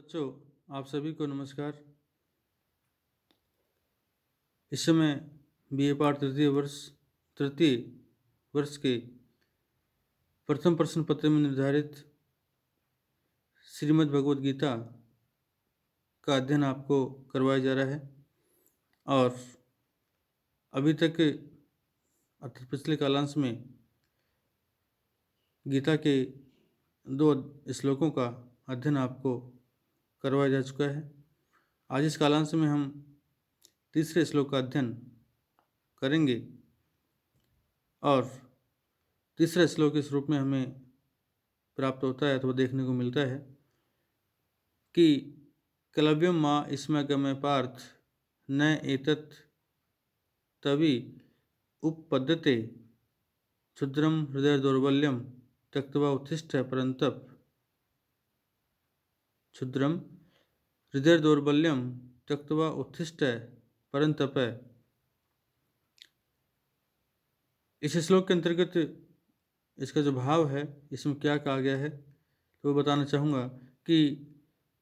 बच्चों, आप सभी को नमस्कार। इस समय बीए पाठ तृतीय वर्ष के प्रथम प्रश्न पत्र में निर्धारित श्रीमद् भगवद गीता का अध्ययन आपको करवाया जा रहा है और अभी तक अर्थात पिछले कालांश में गीता के 2 श्लोकों का अध्ययन आपको करवाया जा चुका है। आज इस कालांश में हम तीसरे श्लोक का अध्ययन करेंगे और तीसरा श्लोक इस रूप में हमें प्राप्त होता है अथवा देखने को मिलता है कि कलव्यम माँ स्मगमय पार्थ न एतत् तवि उपपद्यते क्षुद्रम हृदय दौर्बल्यम त्यक्त्वा उत्तिष्ठ परंतप। क्षुद्रम हृदय दौर्बल्यम त्यक्त्वा उत्तिष्ठ परंतप। इस श्लोक के अंतर्गत इसका जो भाव है, इसमें क्या कहा गया है, तो वो बताना चाहूँगा कि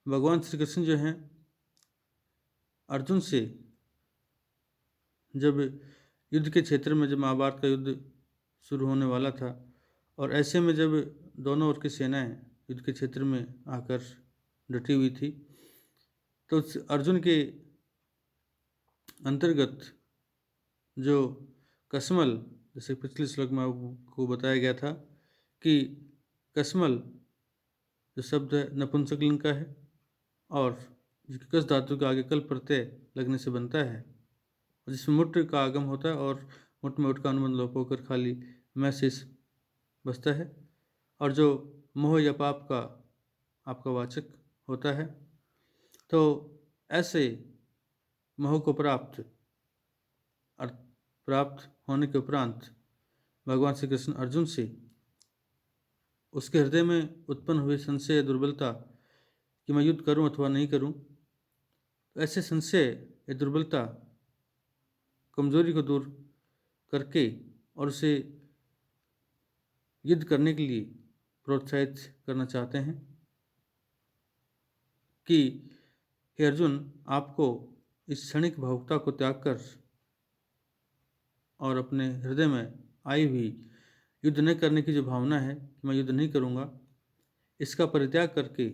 भगवान श्री कृष्ण जो हैं अर्जुन से जब युद्ध के क्षेत्र में, जब महाभारत का युद्ध शुरू होने वाला था और ऐसे में जब दोनों ओर की सेनाएं युद्ध के क्षेत्र में आकर डटी हुई थी, तो अर्जुन के अंतर्गत जो कसमल, जैसे पिछले श्लोक में आपको बताया गया था कि कसमल जो शब्द है नपुंसकलिंग का है और कस धातु के आगे कल प्रत्यय लगने से बनता है, जिसमें मुठ का आगम होता है और मुठ में उठ का अनुबंध लोप होकर खाली मैसेज बचता है और जो मोह या पाप का आपका वाचक होता है। तो ऐसे मोह को प्राप्त होने के उपरांत भगवान श्री कृष्ण अर्जुन से उसके हृदय में उत्पन्न हुए संशय, दुर्बलता कि मैं युद्ध करूं अथवा नहीं करूं, तो ऐसे संशय या दुर्बलता, कमजोरी को दूर करके और उसे युद्ध करने के लिए प्रोत्साहित करना चाहते हैं कि हे अर्जुन, आपको इस क्षणिक भावुकता को त्याग कर और अपने हृदय में आई हुई युद्ध न करने की जो भावना है कि मैं युद्ध नहीं करूँगा, इसका परित्याग करके,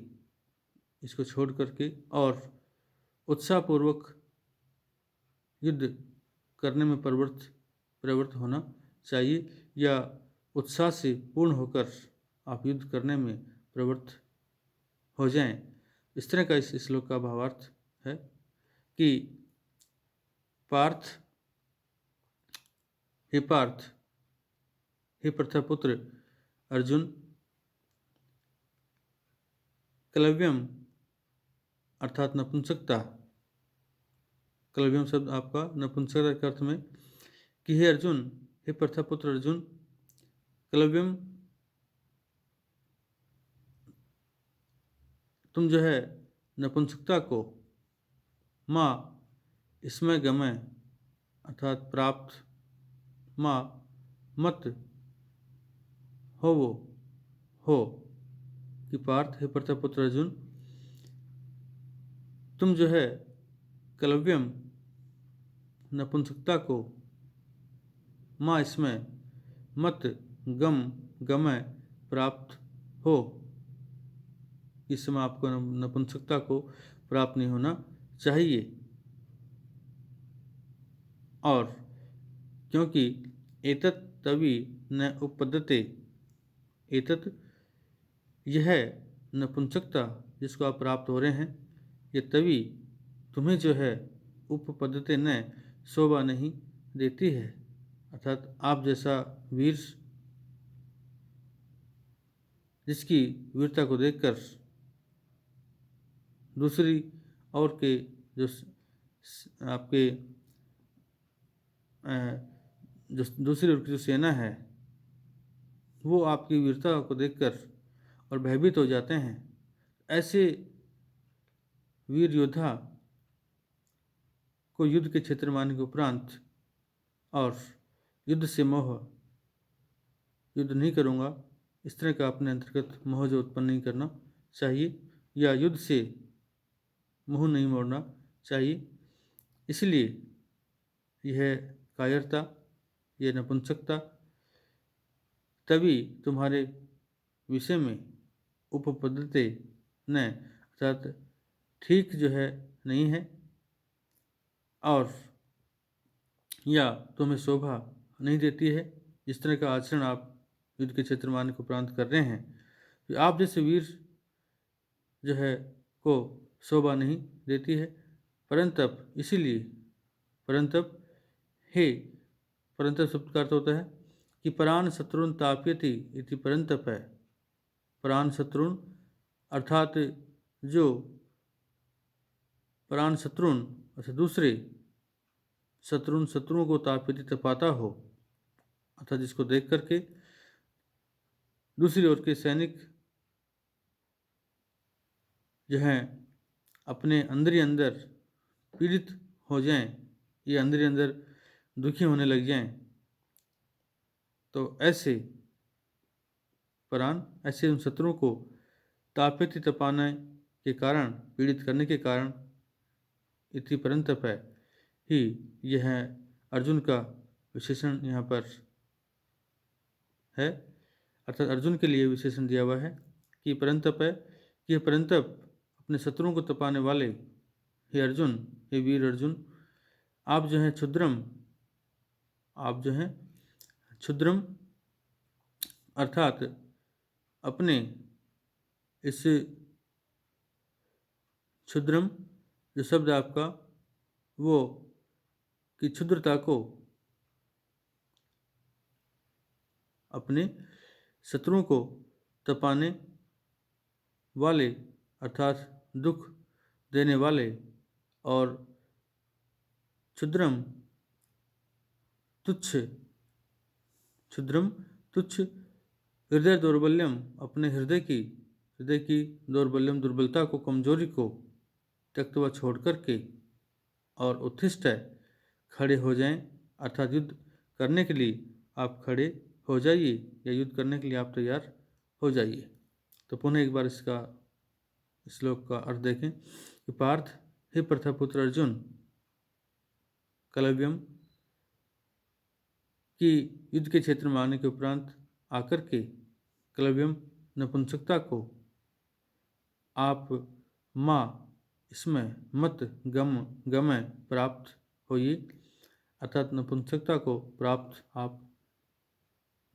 इसको छोड़ करके और उत्साहपूर्वक युद्ध करने में प्रवृत्त होना चाहिए या उत्साह से पूर्ण होकर आप युद्ध करने में प्रवृत्त हो जाएं। इस तरह का इस श्लोक का भावार्थ है कि हे पार्थ, हे प्रथापुत्र अर्जुन, कलव्यम अर्थात नपुंसकता, कलव्यम शब्द आपका नपुंसकता के अर्थ में कि हे अर्जुन, हे प्रथापुत्र अर्जुन, कलव्यम तुम जो है नपुंसकता को माँ इसमें गमय अर्थात प्राप्त माँ मत हो कि पार्थ, हे प्रथापुत्र अर्जुन, तुम जो है कलव्यम नपुंसकता को माँ इसमें मत गमय प्राप्त हो, इस समय आपको नपुंसकता को प्राप्त नहीं होना चाहिए। और क्योंकि एतत् तवि न उपपद्यते, एतत् यह नपुंसकता जिसको आप प्राप्त हो रहे हैं, ये तवि तुम्हें जो है उपपद्यते न शोभा नहीं देती है, अर्थात आप जैसा वीर जिसकी वीरता को देखकर दूसरी और के जो आपके जो दूसरी ओर की जो सेना है वो आपकी वीरता को देखकर और भयभीत हो जाते हैं। ऐसे वीर योद्धा को युद्ध के क्षेत्र में आने के उपरांत और युद्ध से मोह, युद्ध नहीं करूँगा, इस तरह का अपने अंतर्गत मोह जो उत्पन्न नहीं करना चाहिए, या युद्ध से मुंह नहीं मोड़ना चाहिए। इसलिए यह कायरता, यह नपुंसकता तभी तुम्हारे विषय में उपपद्यते न, अर्थात ठीक जो है नहीं है, और या तुम्हें शोभा नहीं देती है। जिस तरह का आचरण आप युद्ध के क्षेत्र में आने के उपरांत कर रहे हैं, तो आप जैसे वीर जो है को शोभा नहीं देती है। परंतप इसीलिए परंतप हे, परंतप शब्द का अर्थ होता है कि प्राण शत्रुन ताप्यति इति परंतप है। प्राण शत्रुन अर्थात जो प्राण शत्रुन अर्थात दूसरे शत्रुओं को ताप्यति तपाता हो, अर्थात जिसको देख करके दूसरी ओर के सैनिक जो हैं अपने अंदर ही अंदर पीड़ित हो जाएं, या अंदर ही अंदर दुखी होने लग जाएं, तो ऐसे प्राण, ऐसे उन शत्रुओं को ताप्यति तपाने के कारण, पीड़ित करने के कारण इति परंतप है ही, यह अर्जुन का विशेषण यहाँ पर है। अर्थात अर्जुन के लिए विशेषण दिया हुआ है कि परंतप है, कि परंतप अपने शत्रुओं को तपाने वाले, हे अर्जुन, हे वीर अर्जुन, आप जो हैं क्षुद्रम, आप जो हैं क्षुद्रम अर्थात अपने इस क्षुद्रम जो शब्द आपका वो कि क्षुद्रता को अपने शत्रुओं को तपाने वाले अर्थात दुख देने वाले, और क्षुद्रम तुच्छ, क्षुद्रम तुच्छ हृदय दौर्बल्यम, अपने हृदय की दौर्बल्यम, दुर्बलता को, कमजोरी को त्यक्तवा छोड़ करके, और उत्थिष्ट है, खड़े हो जाएं, अर्थात युद्ध करने के लिए आप खड़े हो जाइए, या युद्ध करने के लिए आप तैयार हो जाइए। तो पुनः एक बार इसका श्लोक का अर्थ देखें कि पार्थ, हे प्रथापुत्र अर्जुन, कलव्यम की युद्ध के क्षेत्र में आने के उपरांत आकर के कलव्यम नपुंसकता को आप माँ इसमें मत गमय प्राप्त होइए, अर्थात नपुंसकता को प्राप्त आप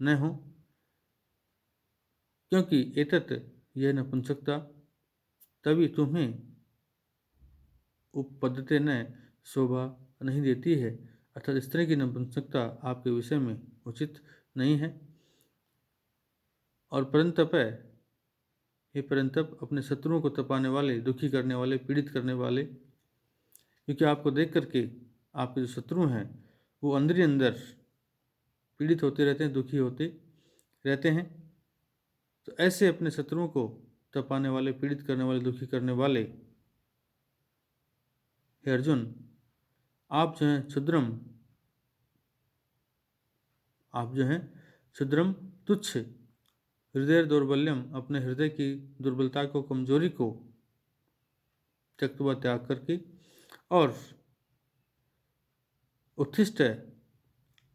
न हो, क्योंकि एतत्, यह नपुंसकता तभी तुम्हें उपपद्यते न, शोभा नहीं देती है, अर्थात इस तरह की नपुंसकता आपके विषय में उचित नहीं है। और परंतप है, हे परंतप, अपने शत्रुओं को तपाने वाले, दुखी करने वाले, पीड़ित करने वाले, क्योंकि आपको देख करके आपके जो शत्रु हैं वो अंदर ही अंदर पीड़ित होते रहते हैं, दुखी होते रहते हैं। तो ऐसे अपने शत्रुओं को तपाने वाले, पीड़ित करने वाले, दुखी करने वाले हे अर्जुन, आप जो हैं क्षुद्रम, आप जो हैं क्षुद्रम तुच्छ हृदय दौर्बल्यम, अपने हृदय की दुर्बलता को, कमजोरी को त्यक्तवा त्याग करके, और उत्थिष्ट है,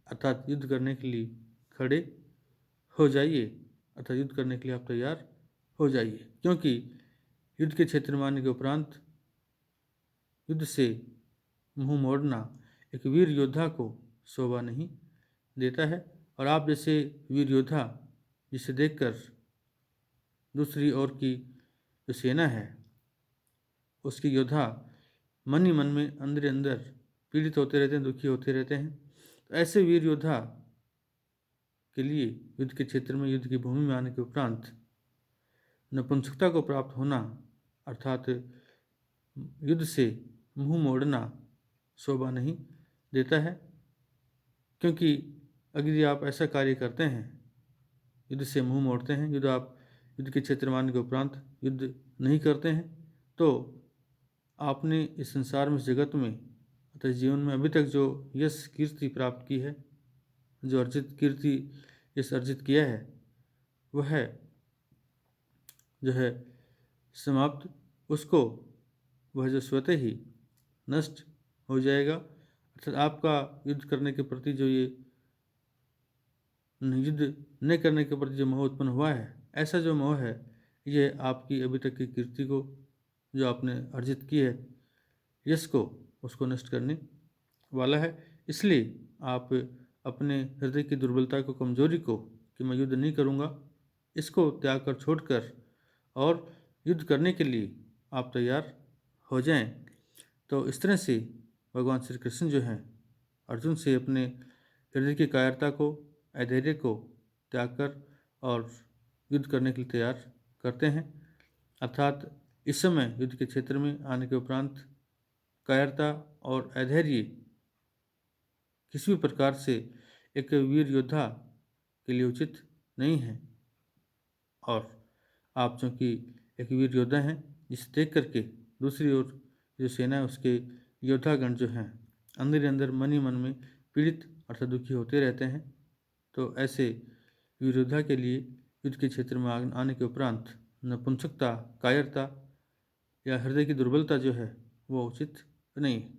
अर्थात युद्ध करने के लिए खड़े हो जाइए, अर्थात युद्ध करने के लिए आप तैयार हो जाइए, क्योंकि युद्ध के क्षेत्र में आने के उपरांत युद्ध से मुंह मोड़ना एक वीर योद्धा को शोभा नहीं देता है। और आप जैसे वीर योद्धा, जिसे देखकर दूसरी ओर की जो सेना है उसकी योद्धा मन ही मन में अंदर अंदर पीड़ित होते रहते हैं, दुखी होते रहते हैं। तो ऐसे वीर योद्धा के लिए युद्ध के क्षेत्र में, युद्ध की भूमि में आने के उपरांत नपुंसकता को प्राप्त होना, अर्थात युद्ध से मुंह मोड़ना शोभा नहीं देता है, क्योंकि अगर आप ऐसा कार्य करते हैं, युद्ध से मुंह मोड़ते हैं, युद्ध के क्षेत्र में आने के उपरांत युद्ध नहीं करते हैं, तो आपने इस संसार में, इस जगत में, अर्थात जीवन में अभी तक जो यश कीर्ति प्राप्त की है, जो अर्जित कीर्ति यश अर्जित किया है, वह जो है समाप्त, उसको वह जो स्वतः ही नष्ट हो जाएगा। अर्थात आपका युद्ध करने के प्रति जो ये युद्ध न करने के प्रति जो मोह उत्पन्न हुआ है, ऐसा जो मोह है ये आपकी अभी तक की कीर्ति को, जो आपने अर्जित की है, यश को, उसको नष्ट करने वाला है। इसलिए आप अपने हृदय की दुर्बलता को, कमजोरी को, कि मैं युद्ध नहीं करूँगा, इसको त्याग कर, छोड़कर और युद्ध करने के लिए आप तैयार हो जाएं। तो इस तरह से भगवान श्री कृष्ण जो हैं अर्जुन से अपने हृदय की कायरता को, अधैर्य को त्याग कर और युद्ध करने के लिए तैयार करते हैं। अर्थात इस समय युद्ध के क्षेत्र में आने के उपरांत कायरता और अधैर्य किसी भी प्रकार से एक वीर योद्धा के लिए उचित नहीं है। और आप चूँकि एक वीर योद्धा हैं, जिसे देख करके दूसरी ओर जो सेना है उसके योद्धागण जो हैं अंदर ही अंदर मन ही मन में पीड़ित अर्थात दुखी होते रहते हैं। तो ऐसे वीर योद्धा के लिए युद्ध के क्षेत्र में आने के उपरांत नपुंसकता, कायरता या हृदय की दुर्बलता जो है वो उचित नहीं है।